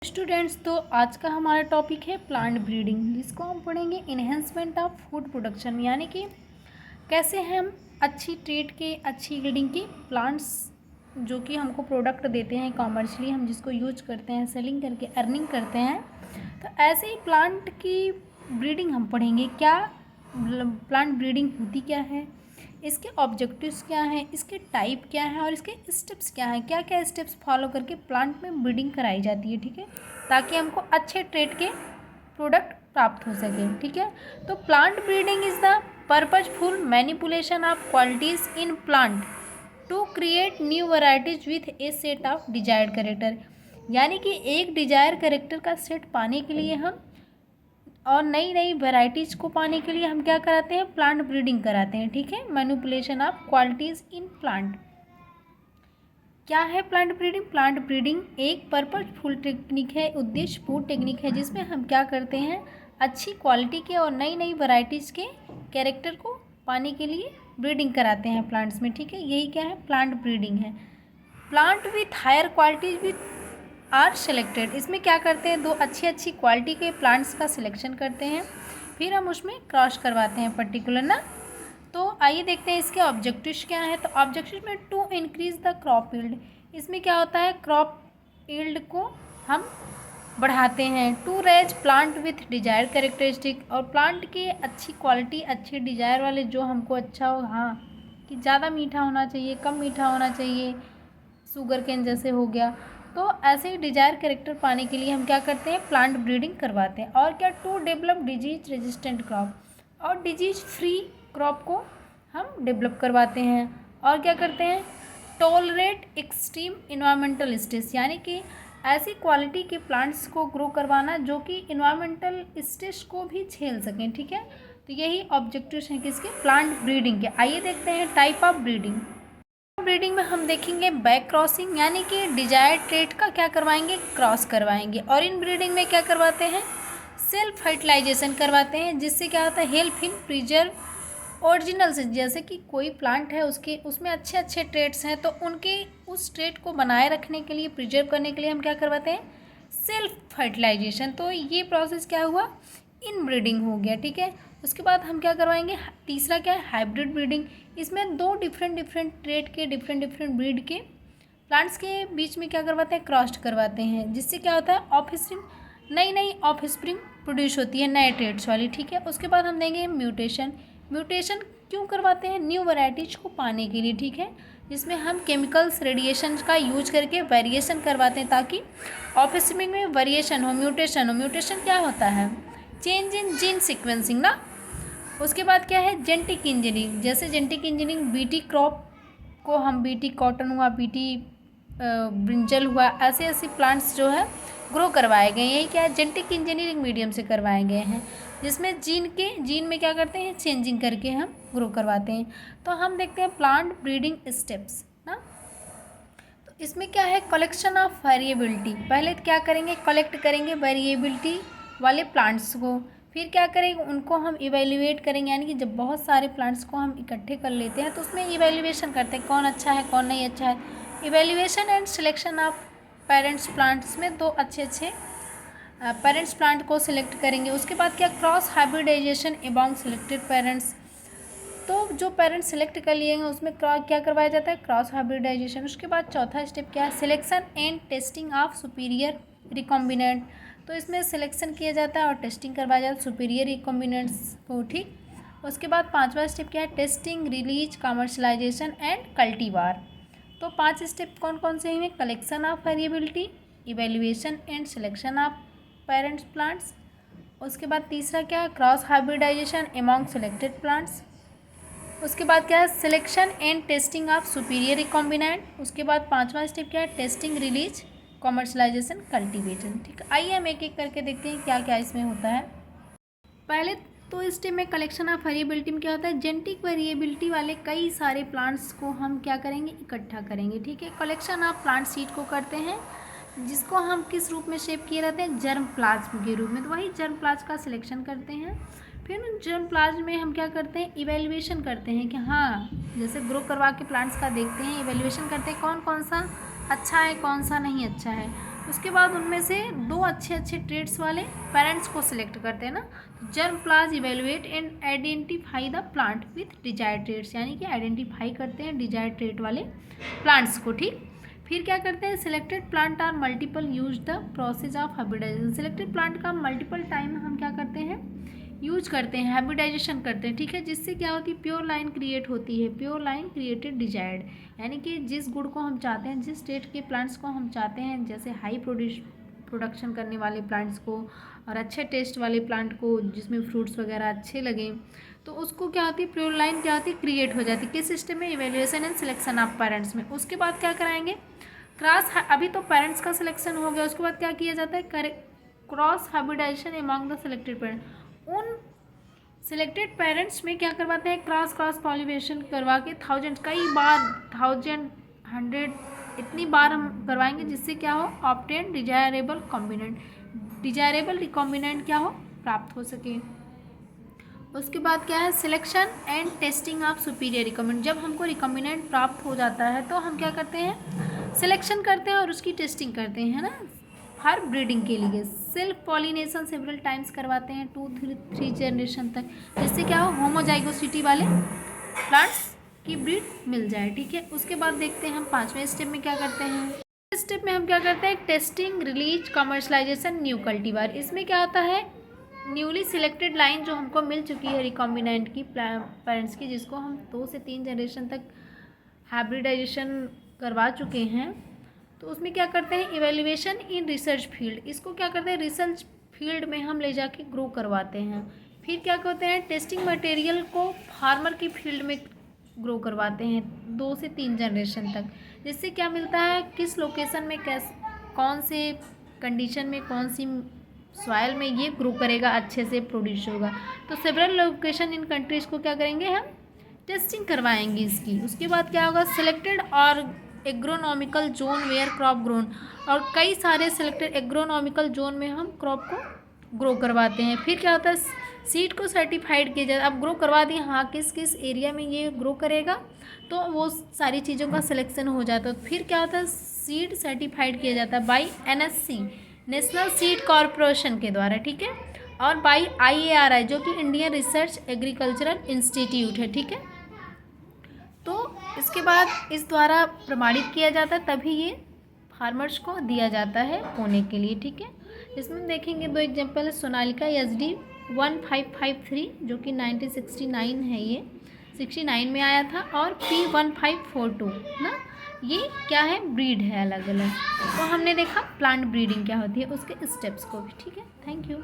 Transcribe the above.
Students, तो आज का हमारा टॉपिक है प्लांट ब्रीडिंग, जिसको हम पढ़ेंगे इन्हेंसमेंट ऑफ फूड प्रोडक्शन, यानी कि कैसे हम अच्छी ट्रेड के अच्छी ब्रीडिंग की प्लांट्स जो कि हमको प्रोडक्ट देते हैं कॉमर्शियली, हम जिसको यूज करते हैं, सेलिंग करके अर्निंग करते हैं। तो ऐसे ही प्लांट की ब्रीडिंग हम पढ़ेंगे। क्या प्लांट ब्रीडिंग होती क्या है, इसके ऑब्जेक्टिव्स क्या हैं, इसके टाइप क्या है और इसके स्टेप्स क्या हैं, क्या क्या स्टेप्स फॉलो करके प्लांट में ब्रीडिंग कराई जाती है। ठीक है, ताकि हमको अच्छे ट्रेड के प्रोडक्ट प्राप्त हो सके। ठीक है, तो plant breeding is the purposeful manipulation of qualities in plant to create new varieties with a set of desired character, यानी कि एक डिजायर कैरेक्टर का सेट पाने के लिए हम और नई नई वैरायटीज़ को पाने के लिए हम क्या कराते हैं, प्लांट ब्रीडिंग कराते हैं। ठीक है, manipulation of qualities in plant. क्या है प्लांट ब्रीडिंग? प्लांट ब्रीडिंग एक पर्पजफुल टेक्निक है, उद्देश्यपूर्ण टेक्निक है, जिसमें हम क्या करते हैं, अच्छी क्वालिटी के और नई नई वैरायटीज़ के कैरेक्टर को पाने के लिए ब्रीडिंग कराते हैं प्लांट्स में। ठीक है, यही क्या है, प्लांट ब्रीडिंग है। Plant with higher qualities with are selected, इसमें क्या करते हैं, दो अच्छी अच्छी क्वालिटी के प्लांट्स का सिलेक्शन करते हैं, फिर हम उसमें क्रॉस करवाते हैं पर्टिकुलर ना। तो आइए देखते हैं इसके ऑब्जेक्टिव्स क्या है। तो ऑब्जेक्टिव में to increase the crop yield, इसमें क्या होता है, क्रॉप यील्ड को हम बढ़ाते हैं। To raise plant with desire characteristic, और प्लांट की अच्छी क्वालिटी, अच्छे डिजायर वाले जो हमको अच्छा हो, हाँ कि ज़्यादा मीठा होना चाहिए, कम मीठा होना चाहिए, शुगर केन जैसे हो गया। तो ऐसे ही डिजायर कैरेक्टर पाने के लिए हम क्या करते हैं, प्लांट ब्रीडिंग करवाते हैं। और क्या, to develop disease resistant crop, और डिजीज फ्री क्रॉप को हम डेवलप करवाते हैं। और क्या करते हैं, टॉलरेट एक्सट्रीम इन्वायरमेंटल स्ट्रेस, यानी कि ऐसी क्वालिटी के प्लांट्स को ग्रो करवाना जो कि इन्वायरमेंटल स्ट्रेस को भी झेल सकें। ठीक है, तो यही ऑब्जेक्टिव्स हैं किसके, प्लांट ब्रीडिंग के। आइए देखते हैं टाइप ऑफ ब्रीडिंग। ब्रीडिंग में हम देखेंगे बैक क्रॉसिंग, यानी कि डिजायर्ड ट्रेट का क्या करवाएंगे, क्रॉस करवाएंगे। और इन ब्रीडिंग में क्या करवाते हैं, सेल्फ फर्टिलाइजेशन करवाते हैं, जिससे क्या होता है, हेल्प इन प्रिजर्व ओरिजिनल से, जैसे कि कोई प्लांट है उसमें अच्छे अच्छे ट्रेट्स हैं, तो उनके उस ट्रेट को बनाए रखने के लिए, प्रिजर्व करने के लिए हम क्या करवाते हैं, सेल्फ फर्टिलाइजेशन। तो ये प्रोसेस क्या हुआ, इन ब्रीडिंग हो गया। ठीक है, उसके बाद हम क्या करवाएंगे, तीसरा क्या है, हाइब्रिड ब्रीडिंग। इसमें दो डिफरेंट ट्रेट के डिफरेंट ब्रीड के प्लांट्स के बीच में क्या करवाते हैं, क्रॉस करवाते हैं, जिससे क्या होता है, ऑफस्प्रिंग, नई नई ऑफस्प्रिंग प्रोड्यूस होती है नए ट्रेट्स वाली। ठीक है, उसके बाद हम देंगे म्यूटेशन। म्यूटेशन क्यों करवाते हैं, न्यू वैरायटीज को पाने के लिए। ठीक है, जिसमें हम केमिकल्स, रेडिएशन का यूज करके वेरिएशन करवाते हैं, ताकि ऑफस्प्रिंग में वेरिएशन हो, म्यूटेशन हो। म्यूटेशन क्या होता है, चेंज इन जीन सीक्वेंसिंग ना। उसके बाद क्या है, जेनेटिक इंजीनियरिंग, जैसे जेनेटिक इंजीनियरिंग बीटी क्रॉप को हम, बीटी कॉटन हुआ, बीटी ब्रिंजल हुआ, ऐसे ऐसे प्लांट्स जो है ग्रो करवाए गए। यही क्या है, जेनेटिक इंजीनियरिंग मीडियम से करवाए गए हैं, जिसमें जीन में क्या करते हैं, चेंजिंग करके हम ग्रो करवाते हैं। तो हम देखते हैं प्लांट ब्रीडिंग स्टेप्स ना। तो इसमें क्या है, कलेक्शन ऑफ वेरिएबिलिटी, पहले क्या करेंगे, कलेक्ट करेंगे वेरिएबिलिटी वाले प्लांट्स को, फिर क्या करेंगे, उनको हम इवेल्युएट करेंगे, यानी कि जब बहुत सारे प्लांट्स को हम इकट्ठे कर लेते हैं तो उसमें इवेल्युएशन करते हैं, कौन अच्छा है कौन नहीं अच्छा है। Evaluation and selection of parents plants में दो अच्छे पेरेंट्स प्लांट को सिलेक्ट करेंगे। उसके बाद क्या, cross hybridization among selected parents, तो जो पेरेंट्स सेलेक्ट कर लिए हैं उसमें क्या करवाया जाता है, क्रॉस हाइब्रिडाइजेशन। उसके बाद चौथा स्टेप क्या है, selection and testing of superior recombinant, तो इसमें सिलेक्शन किया जाता है और टेस्टिंग करवाया जाता है सुपीरियर रिकॉम्बिनेंट्स को। ठीक, उसके बाद पांचवा स्टेप क्या है, testing, release, commercialization and cultivar. तो 5 स्टेप कौन कौन से हैं, collection of variability, evaluation and selection of parents plants. उसके बाद तीसरा क्या है, cross hybridization among selected plants. उसके बाद क्या है, selection and testing of superior recombinant. उसके बाद पांचवा स्टेप क्या है, टेस्टिंग, रिलीज, कमर्शलाइजेशन, कल्टीवेशन। ठीक है, आइए हम एक एक करके देखते हैं क्या क्या इसमें होता है। पहले तो स्टेप में कलेक्शन ऑफ वेरिएबिलिटी में क्या होता है, जेनेटिक वेरिएबिलिटी वाले कई सारे प्लांट्स को हम क्या करेंगे, इकट्ठा करेंगे। ठीक है, कलेक्शन ऑफ प्लांट सीड को करते हैं, जिसको हम किस रूप में शेप किए रहते हैं, जर्म प्लाज्म के रूप में। तो वही जर्म प्लाज्म का सिलेक्शन करते हैं, फिर जर्म प्लाज्म में हम क्या करते हैं, इवेल्युएशन करते हैं कि हाँ, जैसे ग्रो करवा के प्लांट्स का देखते हैं, इवेल्युएशन करते हैं कौन कौन सा अच्छा है कौन सा नहीं अच्छा है। उसके बाद उनमें से 2 अच्छे ट्रेड्स वाले पेरेंट्स को सिलेक्ट करते हैं ना। Germplasm evaluate and identify the plant with desired traits, यानी कि आइडेंटिफाई करते हैं डिजायर्ड ट्रेड वाले प्लांट्स को, ठीक। फिर क्या करते हैं, selected plant are multiple use the process of hybridization. Selected plant का मल्टीपल टाइम हम क्या करते हैं, यूज करते हैं, हाइब्रिडाइजेशन करते हैं, ठीक है। जिससे क्या होती है, प्योर लाइन क्रिएट होती है, प्योर लाइन क्रिएटेड डिजायर्ड, यानी कि जिस गुड़ को हम चाहते हैं, जिस स्टेट के प्लांट्स को हम चाहते हैं, जैसे हाई प्रोडक्शन करने वाले प्लांट्स को और अच्छे टेस्ट वाले प्लांट को जिसमें फ्रूट्स वगैरह अच्छे लगें, तो उसको क्या होती है, प्योर लाइन क्या होती है, क्रिएट हो जाती है। किस सिस्टम में, evaluation and selection of parents में। उसके बाद क्या कराएंगे, क्रॉस, अभी तो पेरेंट्स का सिलेक्शन हो गया, उसके बाद क्या किया जाता है, cross hybridization among the selected parent. उन सिलेक्टेड पेरेंट्स में क्या करवाते हैं, क्रॉस पॉलिनेशन करवा के कई बार 1000 100 इतनी बार हम करवाएंगे, जिससे क्या हो, ऑब्टेन डिजायरेबल कॉम्बिनेंट, डिजायरेबल रिकॉम्बिनेंट क्या हो, प्राप्त हो सके। उसके बाद क्या है, selection and testing of superior recombinant. जब हमको रिकॉम्बिनेंट प्राप्त हो जाता है तो हम क्या करते हैं, सिलेक्शन करते हैं और उसकी टेस्टिंग करते हैं ना, हर ब्रीडिंग के लिए। सेल्फ पॉलिनेशन सेवरल टाइम्स करवाते हैं 2-3 जनरेशन तक, जिससे क्या हो, होमोजाइगोसिटी वाले प्लांट्स की ब्रीड मिल जाए, ठीक है। उसके बाद देखते हैं हम 5वें स्टेप में क्या करते हैं। इस स्टेप में हम क्या करते हैं, testing, release, commercialisation, new cultivar. इसमें क्या होता है, न्यूली सिलेक्टेड लाइन जो हमको मिल चुकी है रिकॉम्बिनेंट की पेरेंट्स की, जिसको हम 2 से 3 जनरेशन तक हाइब्रिडाइजेशन करवा चुके हैं, तो उसमें क्या करते हैं, इवेल्युएशन इन रिसर्च फील्ड। इसको क्या करते हैं, रिसर्च फील्ड में हम ले जाके ग्रो करवाते हैं। फिर क्या करते हैं, टेस्टिंग मटेरियल को फार्मर की फील्ड में ग्रो करवाते हैं 2 से 3 जनरेशन तक, जिससे क्या मिलता है, किस लोकेशन में कौन से कंडीशन में कौन सी सॉइल में ये ग्रो करेगा, अच्छे से प्रोड्यूस होगा। तो सेवरल लोकेशन इन कंट्रीज़ को क्या करेंगे, हम टेस्टिंग करवाएंगे इसकी। उसके बाद क्या होगा, सिलेक्टेड और agronomical zone where crop grown, और कई सारे सिलेक्टेड एग्रोनॉमिकल जोन में हम क्रॉप को ग्रो करवाते हैं। फिर क्या होता है, सीड को सर्टिफाइड किया जाता है। अब ग्रो करवा दिए, हाँ किस किस एरिया में ये ग्रो करेगा, तो वो सारी चीज़ों का सिलेक्शन हो जाता है। फिर क्या होता है, सीड सर्टिफाइड किया जाता है by NSC, national seed corporation के द्वारा, ठीक है, और बाई IARI जो कि इंडियन रिसर्च एग्रीकल्चरल इंस्टीट्यूट है, ठीक है। तो इसके बाद इस द्वारा प्रमाणित किया जाता है, तभी ये फार्मर्स को दिया जाता है बोने के लिए, ठीक है। इसमें देखेंगे 2 एग्जांपल है, सोनालिका SD 1553 जो कि 1969 है, ये 69 में आया था, और P1542 ना, ये क्या है, ब्रीड है अलग अलग। तो हमने देखा प्लांट ब्रीडिंग क्या होती है, उसके स्टेप्स को भी, ठीक है। Thank you.